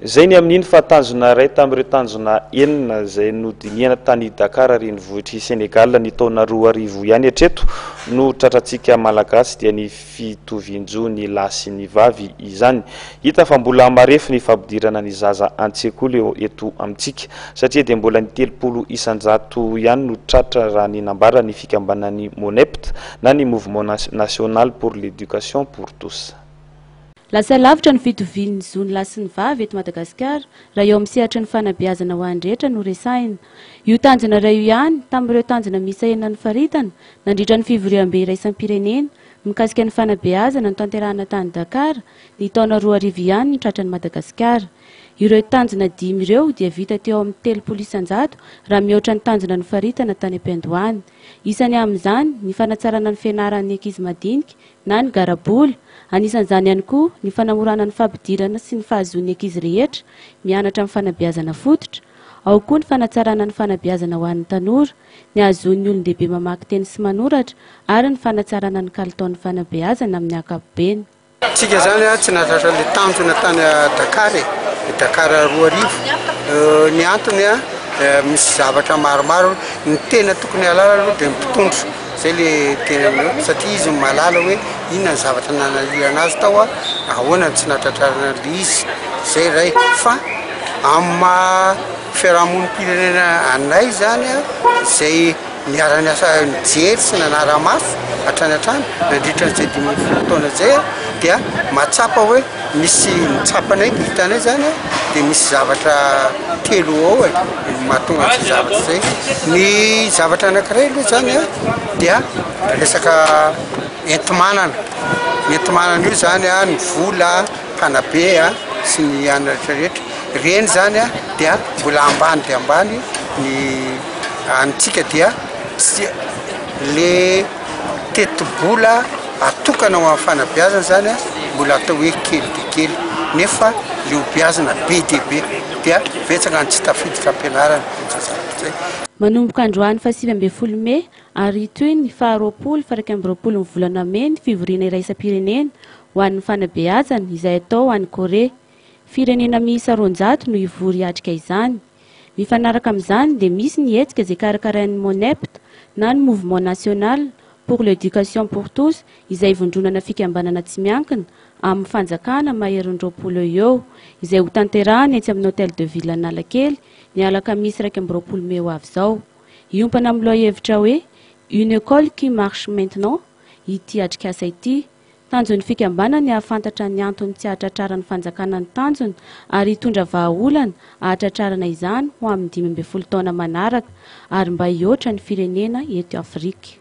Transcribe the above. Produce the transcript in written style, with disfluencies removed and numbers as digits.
Zay ny amin'iny fa tanjona ray tamin'ireo tanjona enina zay nodiniana tany Dakar ary nivohitry Senegal ny taona 2000 ihany hatreto no tratrantsika malagasy dia ny fitovianjo ny lahy sy ny vavy izany. Hita fa mbola marefy ny fampidirana ny zaza an-tsekoly eto amintsika satria dia mbola ny 30 isanjato ihany no tratra raha ny nambara ny fikambanan'ny MONEPT na ny Mouvement National pour l'Éducation pour tous. Lasa lavitra ny fitovian'ny zo ny lahy sy ny vavy eto Madagasikara raha eo amin'ny sehatra ny fanabeazana ho an'ny rehetra no resahina. Io tanjona iray io ihany tamin'ireo tanjona misy enina nifaritana nandritra ny fivoriam-be iraisam-pirenena mikasika ny fanabeazana ny tanterahana tany Dakar ny taona 2000 ihany ny tratran'ny Madagasikara. Ireo tanjona 5 ireo dia vita teo amin'ny 30 isanjato raha mihoatra ny tanjona nifaritana tany Ampendohany. Isany amin'izany ny fanatsarana ny fianaran'ny ankizy madinika na ny garaboly. Anisan'izany ihany koa ny fanamorana ny fampidirana sy ny fahazoan'ny ankizy rehetra mianatra amin'ny fanabeazana fototra. Ao koa ny fanatsarana ny fanabeazana ho an'ny tanora, ny ahazoan'ny olon-dehibe mamaky teny sy manoratra ary ny fanatsarana ny kalitaon'ny fanabeazana amin'ny ankapobeny. Tsika zany tsy natratra le tanjona tany Dakar Dakar 2000 ny antony misy zavatra maromaro ny tena tokony alala aloha dia mipitondro zay le tena satria izy malala hoe inona ny zavatra nanalirana azy tao ahoana tsy natratrarana le izy zay ray fa amma fiarahamonim-pirenena anay zany zay niarany asa nijery sy nanara-mafy hatrany hatrany nandritran'izay 20 taona zay dia matsapa hoe misy nitsapanay hitanay zany dia misy zavatra telo ao mahatonga ny zavatra zay. Ny zavatra anankiray aloha zany dia resaka entimanana. Ny entimanana io zany ny vola, mpanabe sy ny anatra rehetra. Reny zany dia mbola ambany dia ambany ny antsika dia le teti-bola atokana ho amin'ny fanabeazana zany mbola atao hoe kely dia kely nefa le obeazana be dia be dia betsaka ny tsy tafiditra ampianarana zay. Manomboka androany fa 20 Mey ary toy ny faha 20 faraka amby 20 ny volana Mey ny fivoriana iraisam-pirenena ho an'ny fanabeazana izay atao ho an'ny Korea. Firenena miisa 200 no ivory atrika izany. Mifanaraka amin'izany dia misy ny hetsika izay karakarain'ny MONEPT na ny Mouvement National pour l'Éducation pour tous izay vondronana fikambanana tsy miankina amin'ny fanjakana mahery 20 eo izay ho tanterahana etsy amin'ny Hôtel de Ville Analakely ny alakamisy 20 Mey ho avy izao. Iompana amin'ny lohahevitra hoe une école qui marche maintenant ity atrikasa ity. Tanjon'ny fikambanana ny ahafantatra ny antony tsy ahatratrarana fanjakana ny tanjona ary hitondra vahaolana ahatratrarana izany ho amin'ny 15 taona manaraka ary mba hihoatra ny firenena eto Afrika.